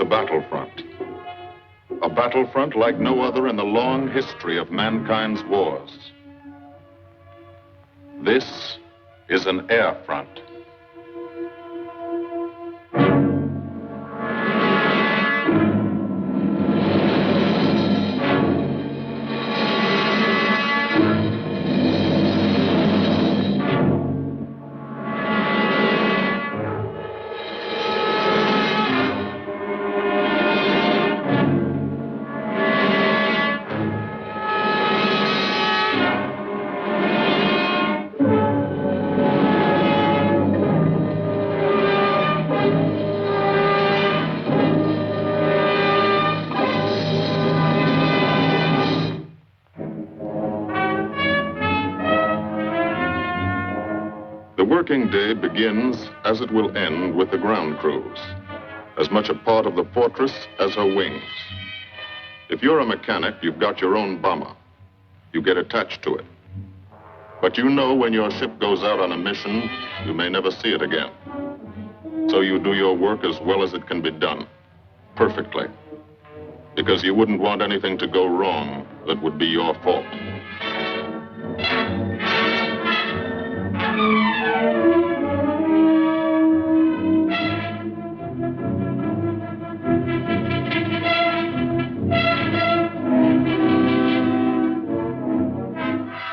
a battlefront. A battlefront like no other in the long history of mankind's wars. This is an air front. The working day begins, as it will end, with the ground crews, as much a part of the fortress as her wings. If you're a mechanic, you've got your own bomber. You get attached to it. But you know when your ship goes out on a mission, you may never see it again. So you do your work as well as it can be done, perfectly, because you wouldn't want anything to go wrong that would be your fault.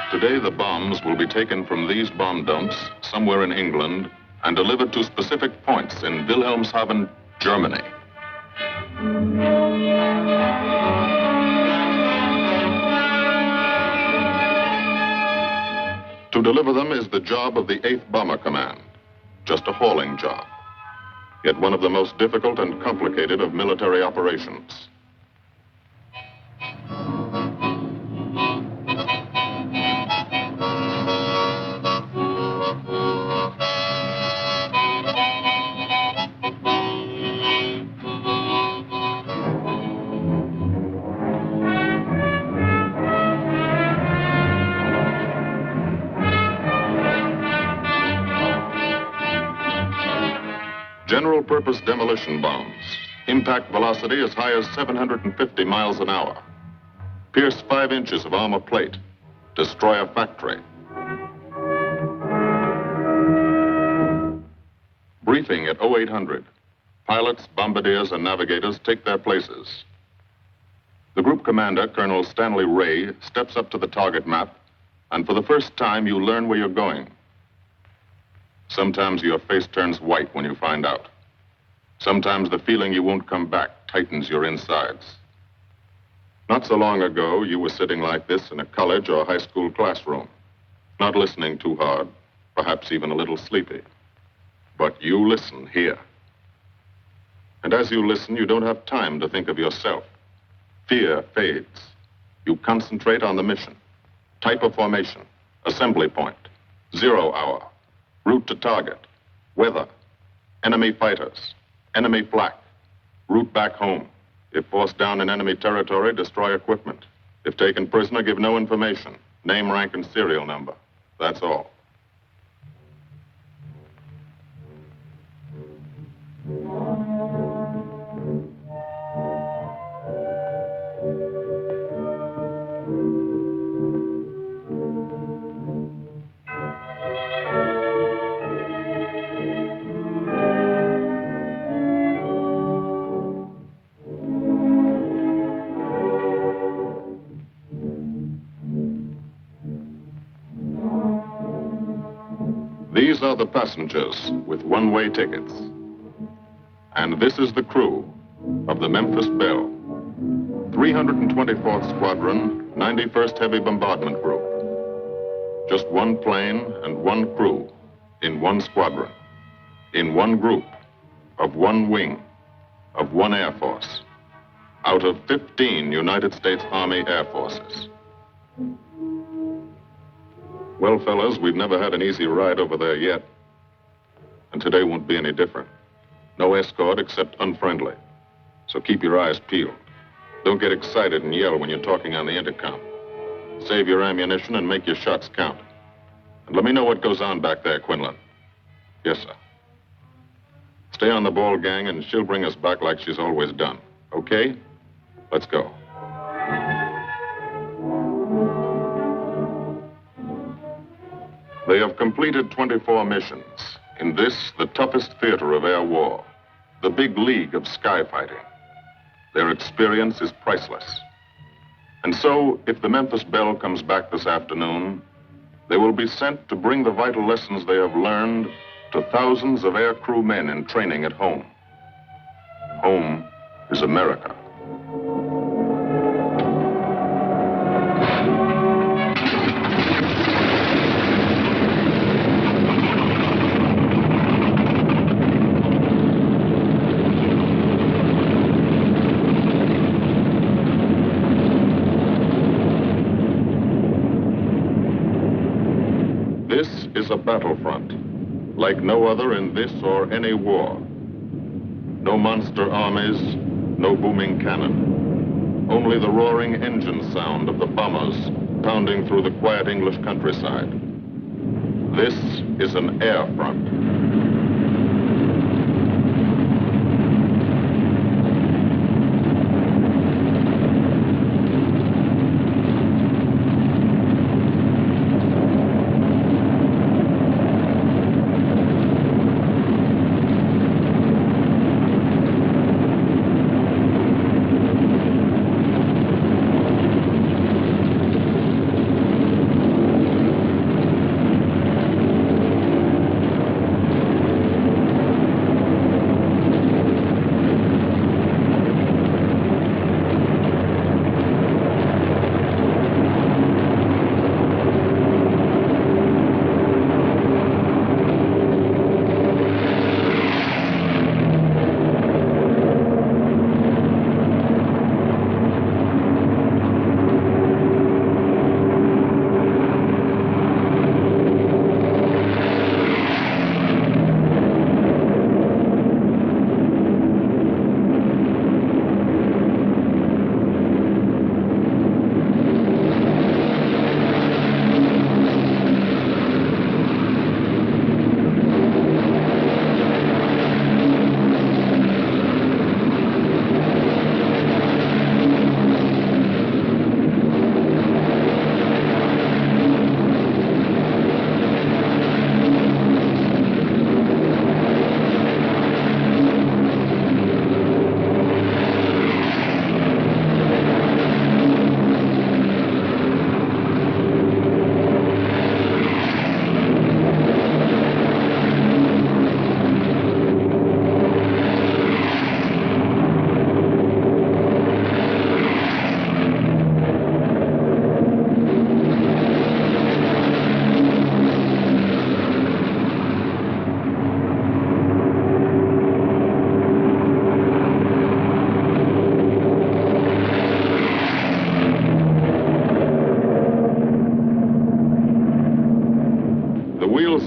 Today, the bombs will be taken from these bomb dumps somewhere in England and delivered to specific points in Wilhelmshaven, Germany. To deliver them is the job of the 8th Bomber Command, just a hauling job, yet one of the most difficult and complicated of military operations. General-purpose demolition bombs, impact velocity as high as 750 miles an hour, pierce 5 inches of armor plate, destroy a factory. Briefing at 0800. Pilots, bombardiers, and navigators take their places. The group commander, Colonel Stanley Ray, steps up to the target map, and for the first time, you learn where you're going. Sometimes your face turns white when you find out. Sometimes the feeling you won't come back tightens your insides. Not so long ago, you were sitting like this in a college or high school classroom, not listening too hard, perhaps even a little sleepy. But you listen here. And as you listen, you don't have time to think of yourself. Fear fades. You concentrate on the mission, type of formation, assembly point, 0 hour, route to target, weather, enemy fighters, enemy flak, route back home. If forced down in enemy territory, destroy equipment. If taken prisoner, give no information, name, rank, and serial number. That's all. These are the passengers with one-way tickets. And this is the crew of the Memphis Belle, 324th Squadron, 91st Heavy Bombardment Group. Just one plane and one crew in one squadron, in one group, of one wing, of one Air Force, out of 15 United States Army Air Forces. Well, fellas, we've never had an easy ride over there yet. And today won't be any different. No escort except unfriendly. So keep your eyes peeled. Don't get excited and yell when you're talking on the intercom. Save your ammunition and make your shots count. And let me know what goes on back there, Quinlan. Yes, sir. Stay on the ball, gang, and she'll bring us back like she's always done. Okay? Let's go. They have completed 24 missions. In this, the toughest theater of air war, the big league of sky fighting. Their experience is priceless. And so, if the Memphis Belle comes back this afternoon, they will be sent to bring the vital lessons they have learned to thousands of aircrew men in training at home. Home is America. This is a battlefront, like no other in this or any war. No monster armies, no booming cannon. Only the roaring engine sound of the bombers pounding through the quiet English countryside. This is an air front.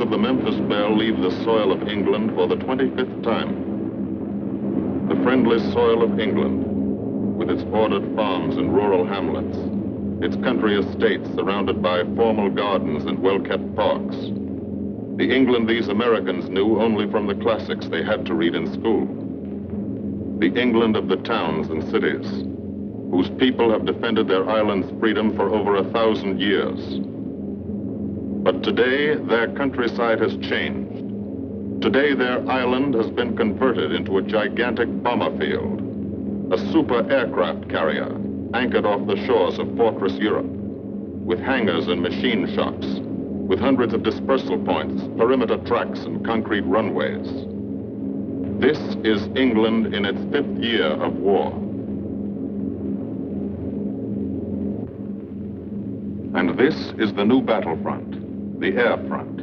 Of the Memphis Belle leave the soil of England for the 25th time. The friendly soil of England, with its ordered farms and rural hamlets, its country estates surrounded by formal gardens and well-kept parks. The England these Americans knew only from the classics they had to read in school. The England of the towns and cities, whose people have defended their island's freedom for over 1,000 years. But today, their countryside has changed. Today, their island has been converted into a gigantic bomber field, a super aircraft carrier anchored off the shores of Fortress Europe, with hangars and machine shops, with hundreds of dispersal points, perimeter tracks, and concrete runways. This is England in its 5th year of war. And this is the new battlefront. The air front,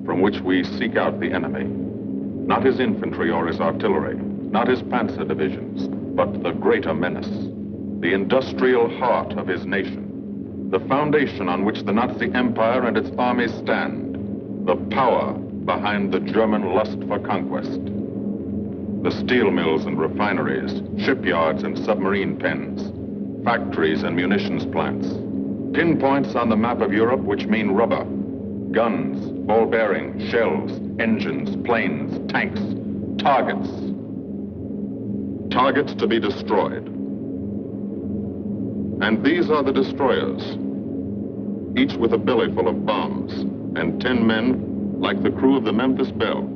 from which we seek out the enemy. Not his infantry or his artillery, not his panzer divisions, but the greater menace, the industrial heart of his nation, the foundation on which the Nazi Empire and its armies stand, the power behind the German lust for conquest. The steel mills and refineries, shipyards and submarine pens, factories and munitions plants, pinpoints on the map of Europe which mean rubber, guns, ball bearings, shells, engines, planes, tanks, Targets. Targets to be destroyed. And these are the destroyers, each with a belly full of bombs, and 10 men like the crew of the Memphis Belle.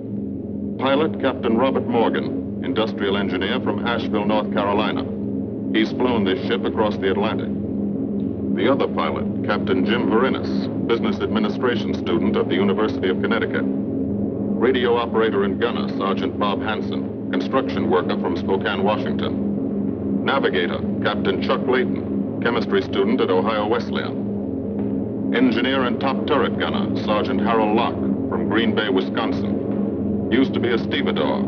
Pilot Captain Robert Morgan, industrial engineer from Asheville, North Carolina. He's flown this ship across the Atlantic. The other pilot, Captain Jim Verinis, business administration student at the University of Connecticut. Radio operator and gunner, Sergeant Bob Hansen, construction worker from Spokane, Washington. Navigator, Captain Chuck Layton, chemistry student at Ohio Wesleyan. Engineer and top turret gunner, Sergeant Harold Locke from Green Bay, Wisconsin. Used to be a stevedore.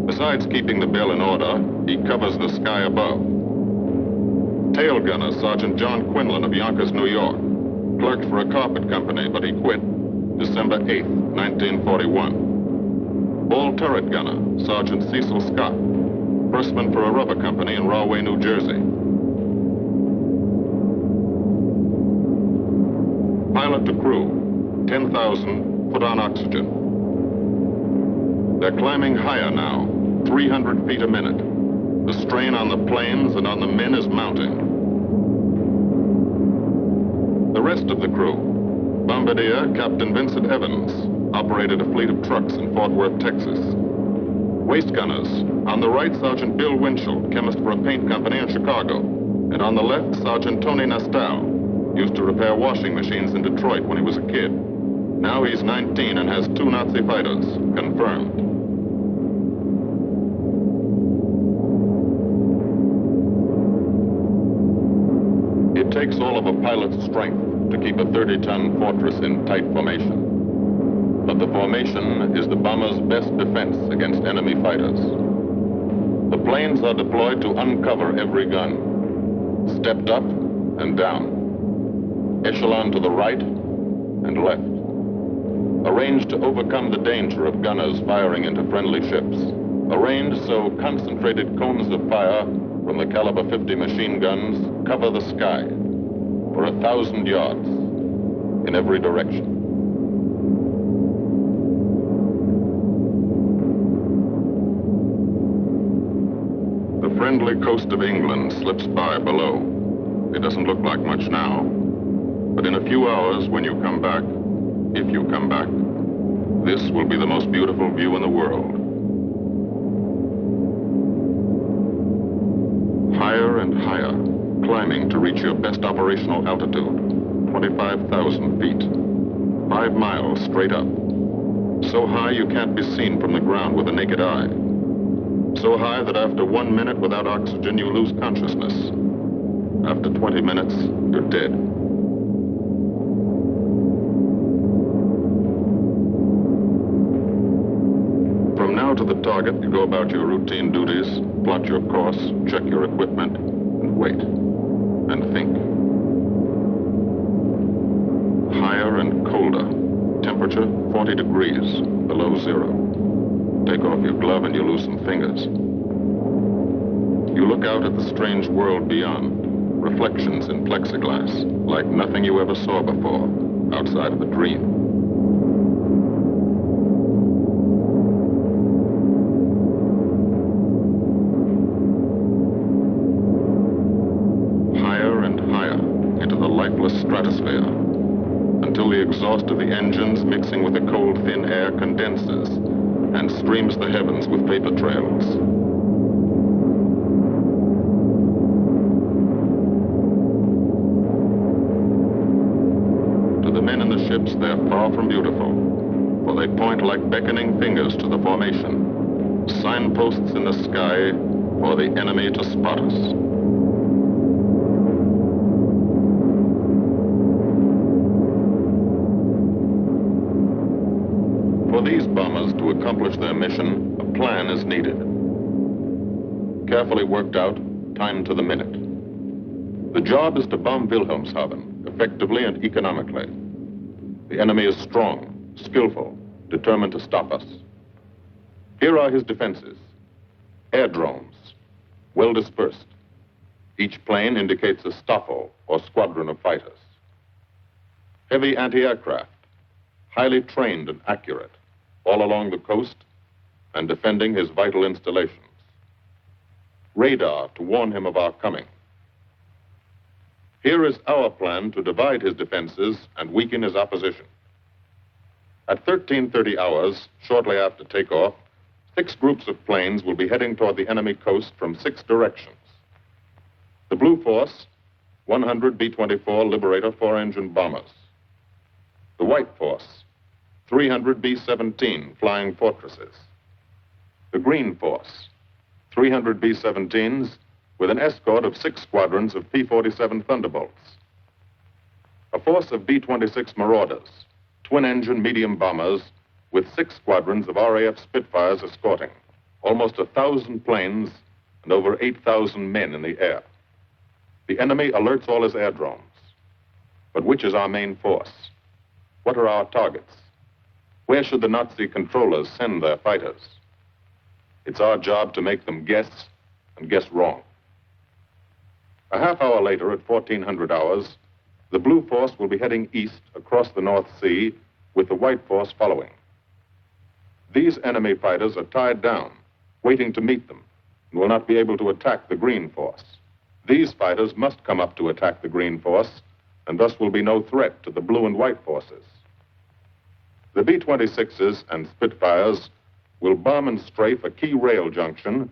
Besides keeping the Belle in order, he covers the sky above. Tail gunner, Sergeant John Quinlan of Yonkers, New York. Clerked for a carpet company, but he quit December 8th, 1941. Ball turret gunner, Sergeant Cecil Scott. Firstman for a rubber company in Rahway, New Jersey. Pilot to crew, 10,000, put on oxygen. They're climbing higher now, 300 feet a minute. The strain on the planes and on the men is mounting. The rest of the crew, Bombardier Captain Vincent Evans, operated a fleet of trucks in Fort Worth, Texas. Waist gunners, on the right, Sergeant Bill Winchell, chemist for a paint company in Chicago. And on the left, Sergeant Tony Nastal, used to repair washing machines in Detroit when he was a kid. Now he's 19 and has 2 Nazi fighters, confirmed. It takes all of a pilot's strength to keep a 30-ton fortress in tight formation. But the formation is the bomber's best defense against enemy fighters. The planes are deployed to uncover every gun, stepped up and down, echelon to the right and left, arranged to overcome the danger of gunners firing into friendly ships, arranged so concentrated cones of fire from the caliber 50 machine guns cover the sky for 1,000 yards in every direction. The friendly coast of England slips by below. It doesn't look like much now, but in a few hours when you come back, if you come back, this will be the most beautiful view in the world. Higher and higher, climbing to reach your best operational altitude, 25,000 feet, 5 miles straight up. So high you can't be seen from the ground with the naked eye. So high that after 1 minute without oxygen, you lose consciousness. After 20 minutes, you're dead. From now to the target, you go about your routine duties, plot your course, check your equipment, and wait, and think. Higher and colder. Temperature, 40 degrees, below zero. Take off your glove and you lose some fingers. You look out at the strange world beyond. Reflections in plexiglass, like nothing you ever saw before, outside of a dream. Higher and higher into the lifeless stratosphere, until the exhaust of the engines mixing with the cold, thin air condenses and streams the heavens with vapor trails. The men in the ships, they're far from beautiful, for they point like beckoning fingers to the formation, signposts in the sky for the enemy to spot us. For these bombers to accomplish their mission, a plan is needed. Carefully worked out, timed to the minute. The job is to bomb Wilhelmshaven effectively and economically. The enemy is strong, skillful, determined to stop us. Here are his defenses. Aerodromes, well dispersed. Each plane indicates a stoffel or squadron of fighters. Heavy anti-aircraft, highly trained and accurate, all along the coast and defending his vital installations. Radar to warn him of our coming. Here is our plan to divide his defenses and weaken his opposition. At 13:30 hours, shortly after takeoff, 6 groups of planes will be heading toward the enemy coast from 6 directions. The Blue Force, 100 B-24 Liberator 4-engine bombers. The White Force, 300 B-17 Flying Fortresses. The Green Force, 300 B-17s with an escort of 6 squadrons of P-47 Thunderbolts. A force of B-26 Marauders, twin-engine medium bombers with 6 squadrons of RAF Spitfires escorting. Almost 1,000 planes and over 8,000 men in the air. The enemy alerts all his airdromes. But which is our main force? What are our targets? Where should the Nazi controllers send their fighters? It's our job to make them guess and guess wrong. A half hour later, at 1400 hours, the Blue Force will be heading east across the North Sea with the White Force following. These enemy fighters are tied down, waiting to meet them, and will not be able to attack the Green Force. These fighters must come up to attack the Green Force, and thus will be no threat to the Blue and White Forces. The B-26s and Spitfires will bomb and strafe a key rail junction,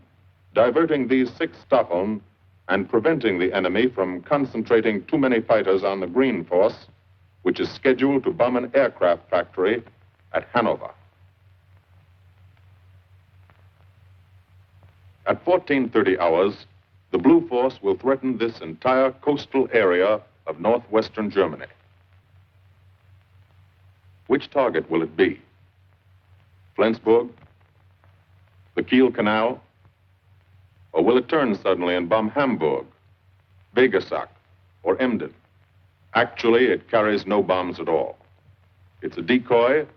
diverting these 6 Stockholm and preventing the enemy from concentrating too many fighters on the Green Force, which is scheduled to bomb an aircraft factory at Hanover. At 14:30 hours, the Blue Force will threaten this entire coastal area of northwestern Germany. Which target will it be? Flensburg? The Kiel Canal? Or will it turn suddenly and bomb Hamburg, Vegasack, or Emden? Actually, it carries no bombs at all. It's a decoy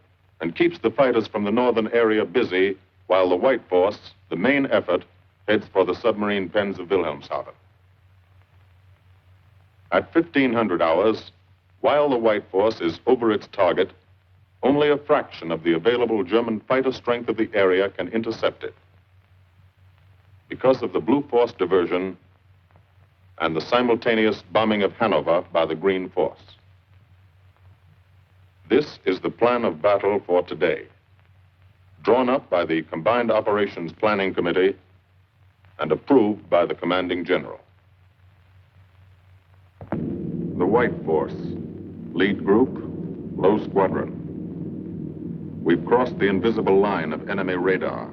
and keeps the fighters from the northern area busy while the White Force, the main effort, heads for the submarine pens of Wilhelmshaven. At 1500 hours, while the White Force is over its target, only a fraction of the available German fighter strength of the area can intercept it. Because of the Blue Force diversion and the simultaneous bombing of Hanover by the Green Force. This is the plan of battle for today, drawn up by the Combined Operations Planning Committee and approved by the Commanding General. The White Force, lead group, low squadron. We've crossed the invisible line of enemy radar.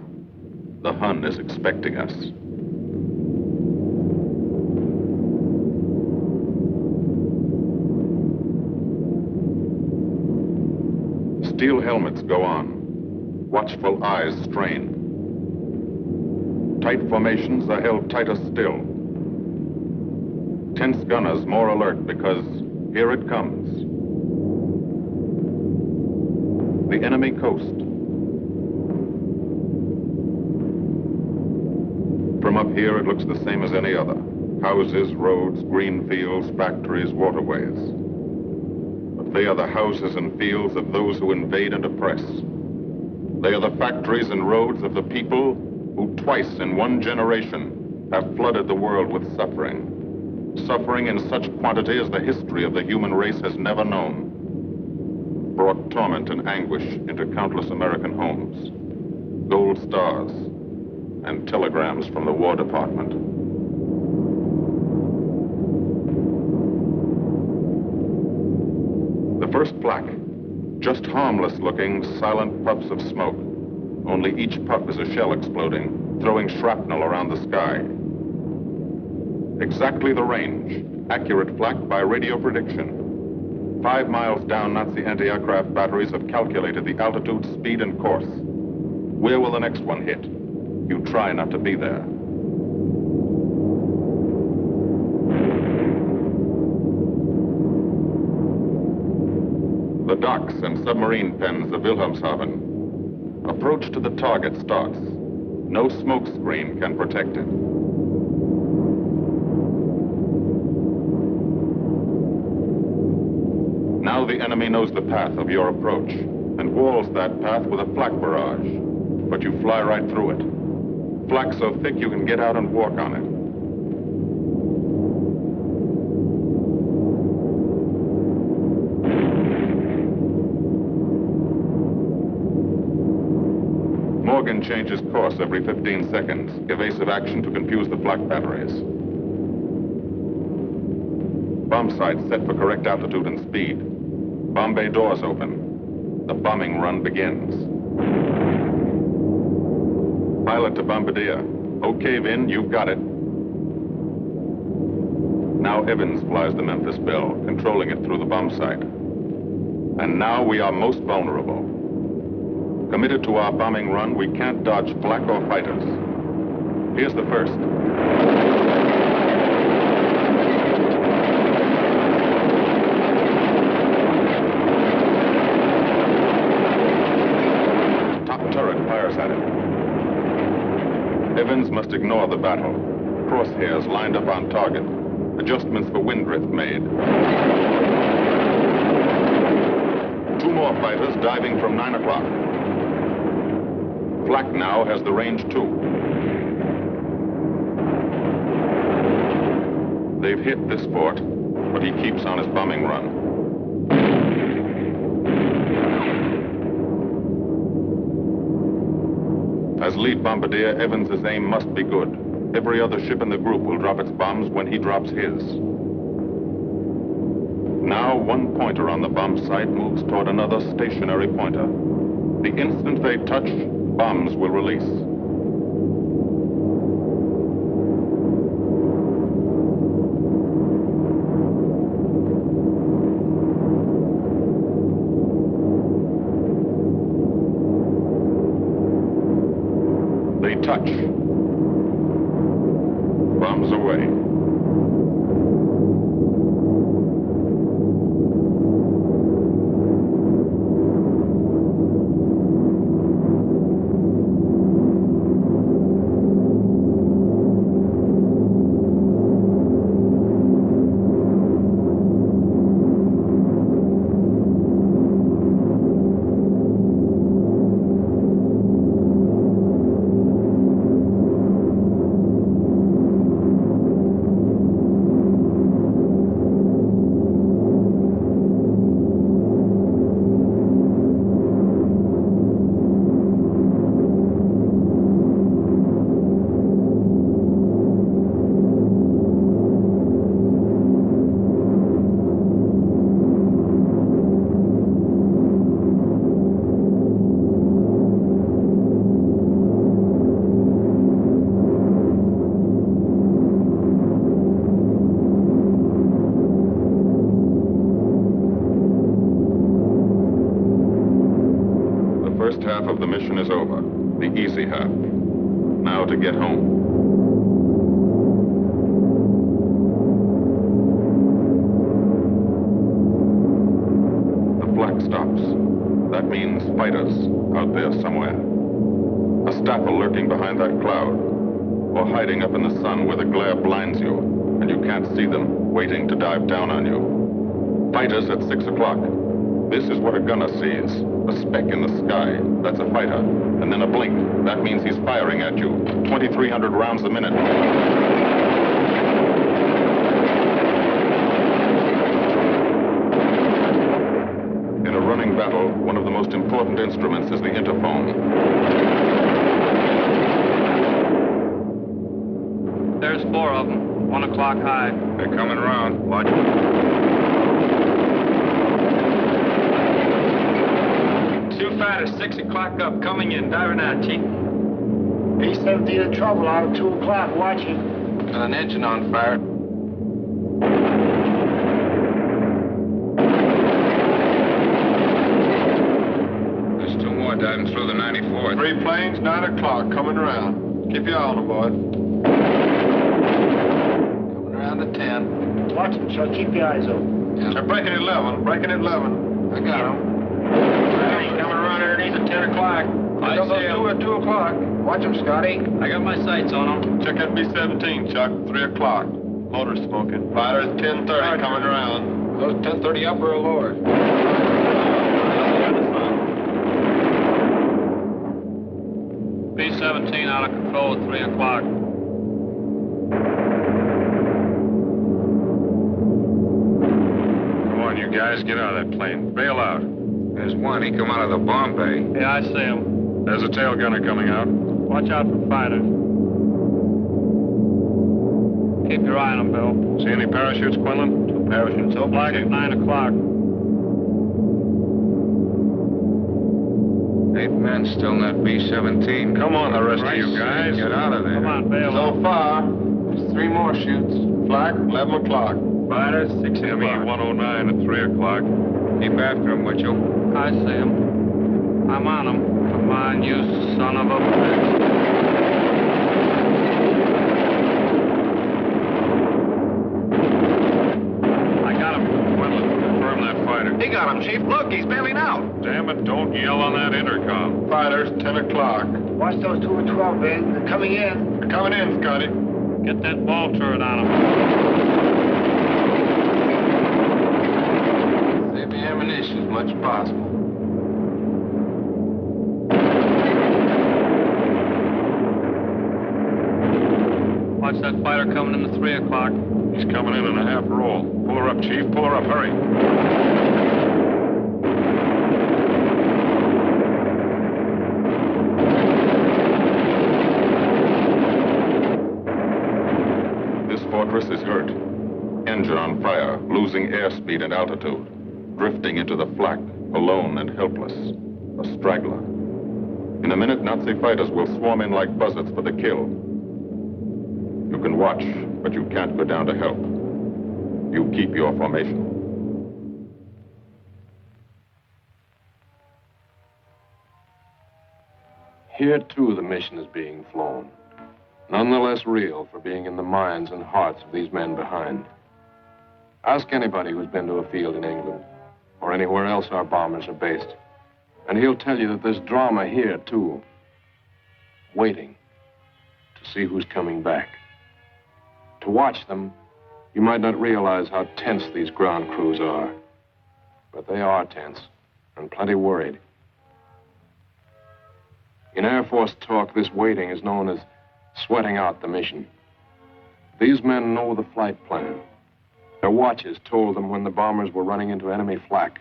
The Hun is expecting us. Steel helmets go on. Watchful eyes strain. Tight formations are held tighter still. Tense gunners more alert because here it comes. The enemy coast. From up here, it looks the same as any other. Houses, roads, green fields, factories, waterways. But they are the houses and fields of those who invade and oppress. They are the factories and roads of the people who twice in one generation have flooded the world with suffering. Suffering in such quantity as the history of the human race has never known. Brought torment and anguish into countless American homes. Gold stars and telegrams from the War Department. The first flak, just harmless looking, silent puffs of smoke. Only each puff is a shell exploding, throwing shrapnel around the sky. Exactly the range, accurate flak by radio prediction. 5 miles down, Nazi anti-aircraft batteries have calculated the altitude, speed, and course. Where will the next one hit? You try not to be there. The docks and submarine pens of Wilhelmshaven. Approach to the target starts. No smoke screen can protect it. Now the enemy knows the path of your approach and walls that path with a flak barrage. but you fly right through it. Flak so thick you can get out and walk on it. Morgan changes course every 15 seconds. Evasive action to confuse the flak batteries. Bomb sights set for correct altitude and speed. Bomb bay doors open. The bombing run begins. Pilot to Bombardier. Oh, cave in, you've got it. Now Evans flies the Memphis Belle, controlling it through the bomb sight. And now we are most vulnerable. Committed to our bombing run, we can't dodge flak or fighters. Here's the first. Top turret fires at it. Evans must ignore the battle. Crosshairs lined up on target. Adjustments for wind drift made. 2 more fighters diving from 9 o'clock. Flak now has the range too. They've hit this fort, but he keeps on his bombing run. As lead bombardier, Evans's aim must be good. Every other ship in the group will drop its bombs when he drops his. Now, one pointer on the bomb site moves toward another stationary pointer. The instant they touch, bombs will release. They touch. Bombs away. Half of the mission is over. The easy half. Now to get home. The flak stops. That means fighters out there somewhere. A staffel lurking behind that cloud, or hiding up in the sun where the glare blinds you and you can't see them, waiting to dive down on you. Fighters at 6 o'clock. This is what a gunner sees. A speck in the sky. That's a fighter. And then a blink. That means he's firing at you. 2,300 rounds a minute. In a running battle, one of the most important instruments is the interphone. There's 4 of them. 1 o'clock high. They're coming around. Watch. Fighters, 6 o'clock up, coming in, diving out, Chief. B-17 in trouble out of 2 o'clock, watching. Got an engine on fire. There's 2 more diving through the 94th. 3 planes, 9 o'clock, coming around. Keep your eye on them, boy. Coming around to 10. Watch them, Chuck. Keep your eyes open. Yeah. They're breaking at 11, breaking at 11. I got them. Coming around underneath at 10 o'clock. I Got see those 2 at 2 o'clock. Watch them, Scotty. I got my sights on them. Check that B-17, Chuck. 3 o'clock. Motor smoking. Fighters 10:30 coming around. Those 10:30 upper or lower? B-17 out of control at 3 o'clock. Come on, you guys, get out of that plane. Bail out. There's one. He come out of the bomb bay. Yeah, I see him. There's a tail gunner coming out. Watch out for fighters. Keep your eye on them, Bill. See any parachutes, Quinlan? 2 parachutes. So black at 9 o'clock. 8 men still in that B-17. Come on, the rest of you guys. Get out of there. Come on, bail. So far, There's 3 more shoots. flak, 11 o'clock. Fighters, 6 ME o'clock. 109 at 3 o'clock. Keep after him, would you? I see him. I'm on him. Come on, you son of a bitch. I got him. Quinlan, confirm that fighter. He got him, Chief. Look, he's bailing out. Damn it, don't yell on that intercom. Fighters, 10 o'clock. Watch those 2 and 12, man. They're coming in. They're coming in, Scotty. Get that ball turret on him. Save the ammunition as much as possible. Watch that fighter coming in at 3 o'clock. He's coming in a half roll. Pull her up, Chief. Pull her up. Hurry. This fortress is hurt. Engine on fire, losing airspeed and altitude. Drifting into the flak, alone and helpless. A straggler. In a minute, Nazi fighters will swarm in like buzzards for the kill. You can watch, but you can't go down to help. You keep your formation. Here, too, the mission is being flown. None the less real for being in the minds and hearts of these men behind. Ask anybody who's been to a field in England or anywhere else our bombers are based, and he'll tell you that there's drama here, too. Waiting to see who's coming back. To watch them, you might not realize how tense these ground crews are. But they are tense and plenty worried. In Air Force talk, this waiting is known as sweating out the mission. These men know the flight plan. Their watches told them when the bombers were running into enemy flak,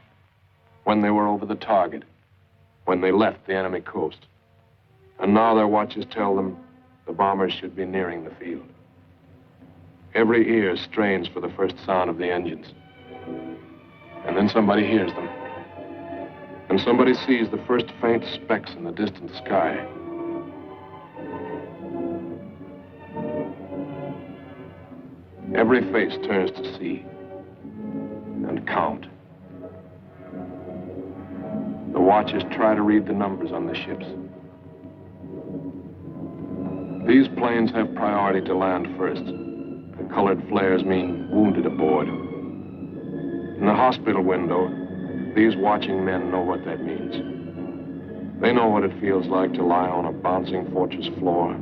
when they were over the target, when they left the enemy coast. And now their watches tell them the bombers should be nearing the field. Every ear strains for the first sound of the engines. And then somebody hears them. And somebody sees the first faint specks in the distant sky. Every face turns to see and count. The watchers try to read the numbers on the ships. These planes have priority to land first. The colored flares mean wounded aboard. In the hospital window, these watching men know what that means. They know what it feels like to lie on a bouncing fortress floor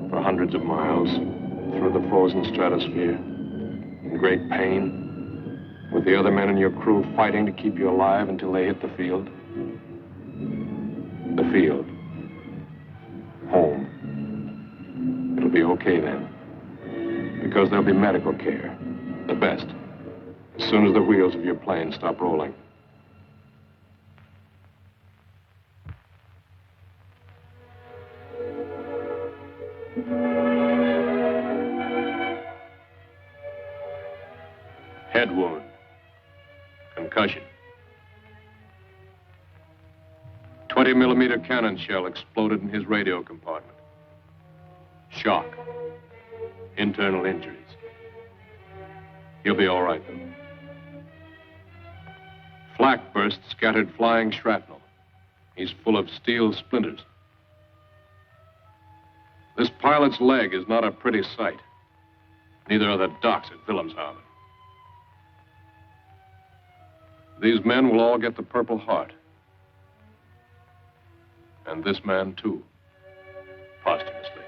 for hundreds of miles through the frozen stratosphere in great pain, with the other men in your crew fighting to keep you alive until they hit the field. The field. Home. It'll be okay then. Because there'll be medical care. The best. As soon as the wheels of your plane stop rolling. Head wound. Concussion. 20-millimeter cannon shell exploded in his radio compartment. Shock. Internal injuries. He'll be all right, though. Flak burst scattered flying shrapnel. He's full of steel splinters. This pilot's leg is not a pretty sight. Neither are the docks at Wilhelmshaven. These men will all get the Purple Heart. And this man, too, posthumously.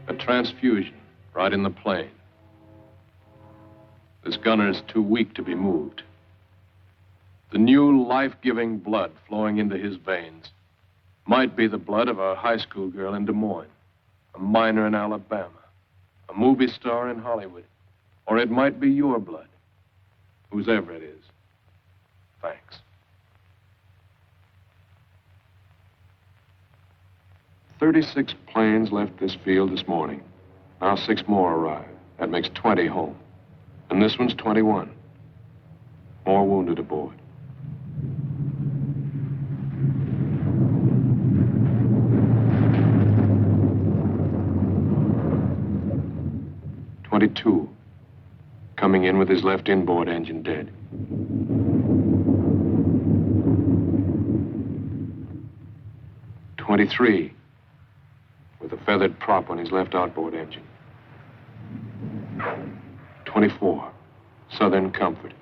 A transfusion right in the plane. This gunner is too weak to be moved. The new life-giving blood flowing into his veins might be the blood of a high school girl in Des Moines, a miner in Alabama, a movie star in Hollywood, or it might be your blood, whosever it is. Thanks. 36 planes left this field this morning. Now 6 more arrive. That makes 20 home. And this one's 21. More wounded aboard. .22, coming in with his left inboard engine dead. .23, with a feathered prop on his left outboard engine. 24, Southern Comfort,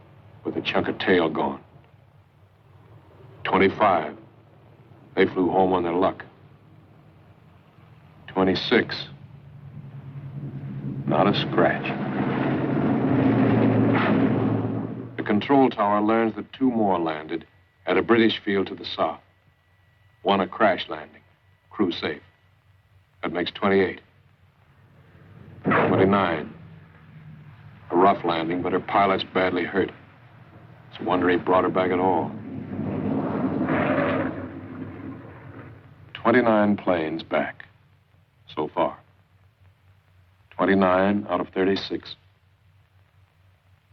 with a chunk of tail gone. 25, they flew home on their luck. 26, not a scratch. The control tower learns that 2 more landed at a British field to the south. 1 a crash landing, crew safe. That makes 28. 29. A rough landing, but her pilot's badly hurt. It's a wonder he brought her back at all. 29 planes back, so far. 29 out of 36.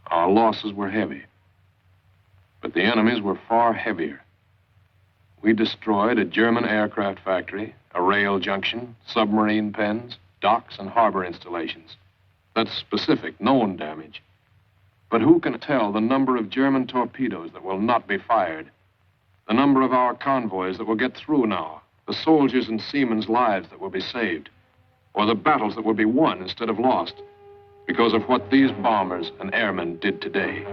Our losses were heavy, but the enemy's were far heavier. We destroyed a German aircraft factory, a rail junction, submarine pens, docks, and harbor installations. That's specific, known damage. But who can tell the number of German torpedoes that will not be fired? The number of our convoys that will get through now? The soldiers' and seamen's lives that will be saved? Or the battles that will be won instead of lost because of what these bombers and airmen did today?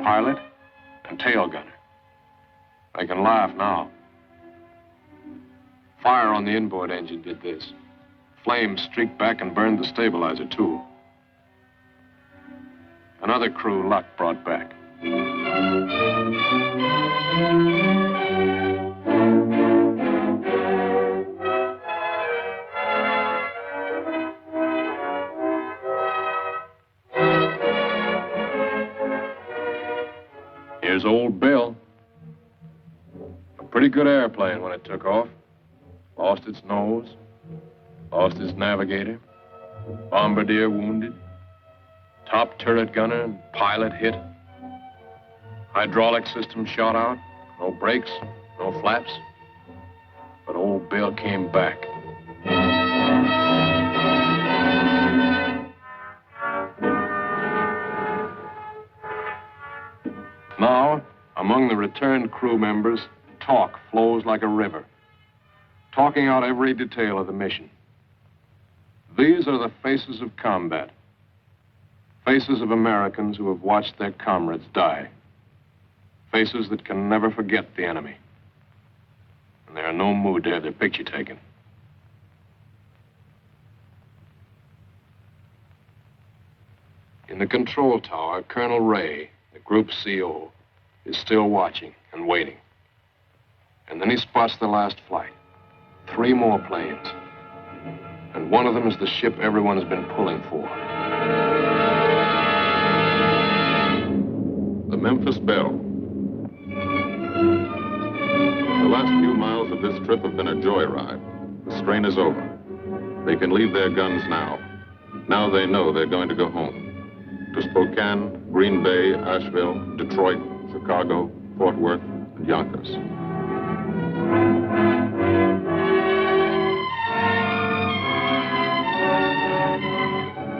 Pilot and tail gunner. They can laugh now. Fire on the inboard engine did this. Flames streaked back and burned the stabilizer, too. Another crew luck brought back. Here's old Bill. A pretty good airplane when it took off. Lost its nose. Lost its navigator. Bombardier wounded. Top turret gunner and pilot hit. Hydraulic system shot out. No brakes, no flaps. But old Bill came back. Now, among the returned crew members, talk flows like a river, talking out every detail of the mission. These are the faces of combat, faces of Americans who have watched their comrades die, faces that can never forget the enemy. And there are no mood to have their picture taken. In the control tower, Colonel Ray, the group CO, is still watching and waiting. And then he spots the last flight. 3 more planes. And one of them is the ship everyone's been pulling for. The Memphis Belle. The last few miles of this trip have been a joyride. The strain is over. They can leave their guns now. Now they know they're going to go home. To Spokane, Green Bay, Asheville, Detroit, Chicago, Fort Worth, and Yonkers.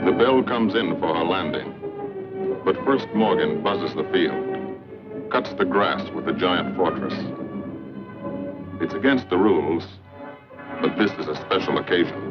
The Belle comes in for her landing. But first Morgan buzzes the field, cuts the grass with the giant fortress. It's against the rules, but this is a special occasion.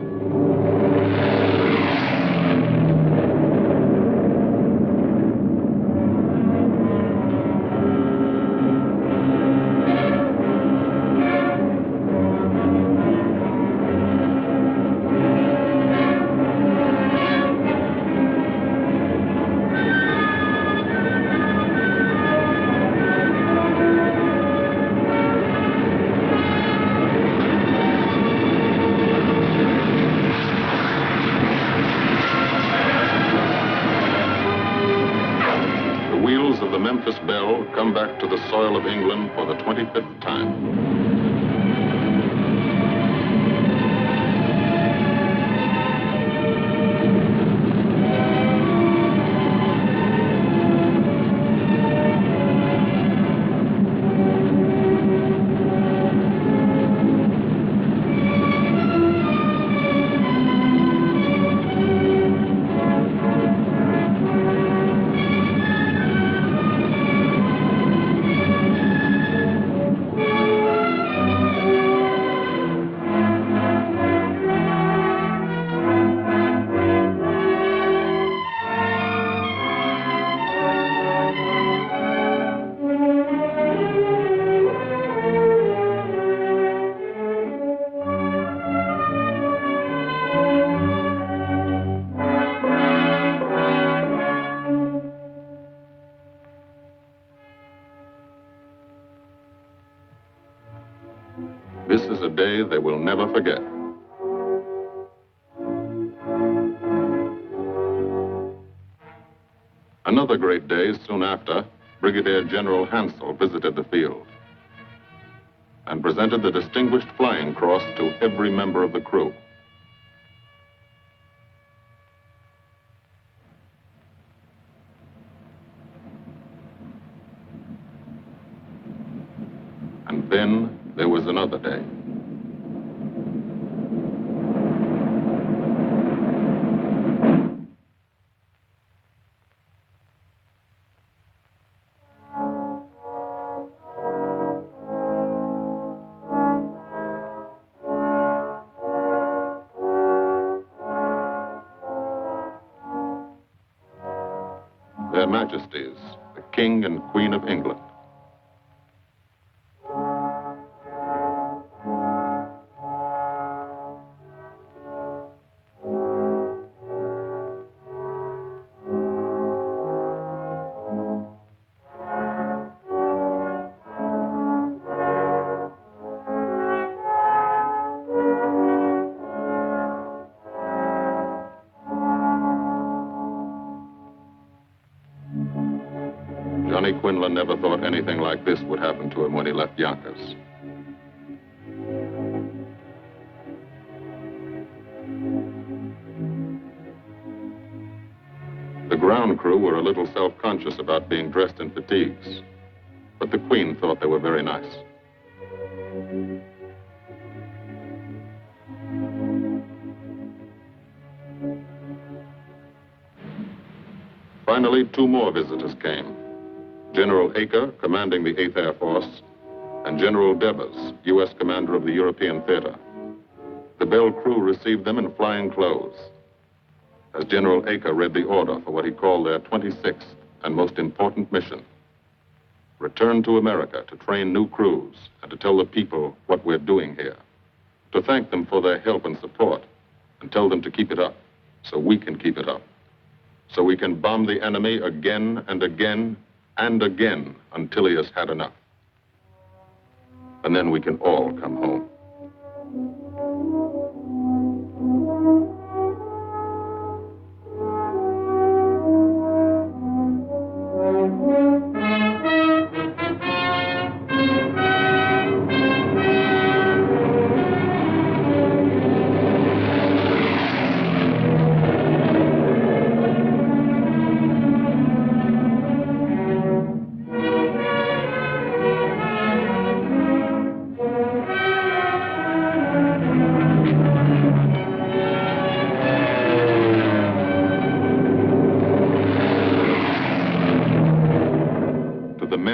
sails of the Memphis Belle come back to the soil of England for the 25th time. This is a day they will never forget. Another great day soon after, Brigadier General Hansel visited the field and presented the Distinguished Flying Cross to every member of the crew. And then there was another day. Their Majesties, the King and Queen of England. Johnny Quinlan never thought anything like this would happen to him when he left Yonkers. The ground crew were a little self-conscious about being dressed in fatigues, but the Queen thought they were very nice. Finally, two more visitors came. General Acre, commanding the 8th Air Force, and General Devers, U.S. commander of the European Theater. The Belle crew received them in flying clothes, as General Acre read the order for what he called their 26th and most important mission. Return to America to train new crews and to tell the people what we're doing here. To thank them for their help and support and tell them to keep it up so we can keep it up. So we can bomb the enemy again and again and again until he has had enough. And then we can all come home.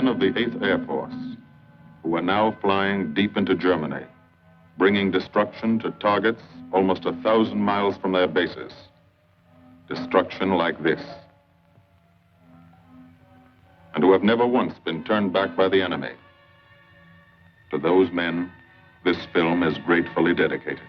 The 8th Air Force, who are now flying deep into Germany, bringing destruction to targets almost 1,000 miles from their bases. Destruction like this. And who have never once been turned back by the enemy. To those men, this film is gratefully dedicated.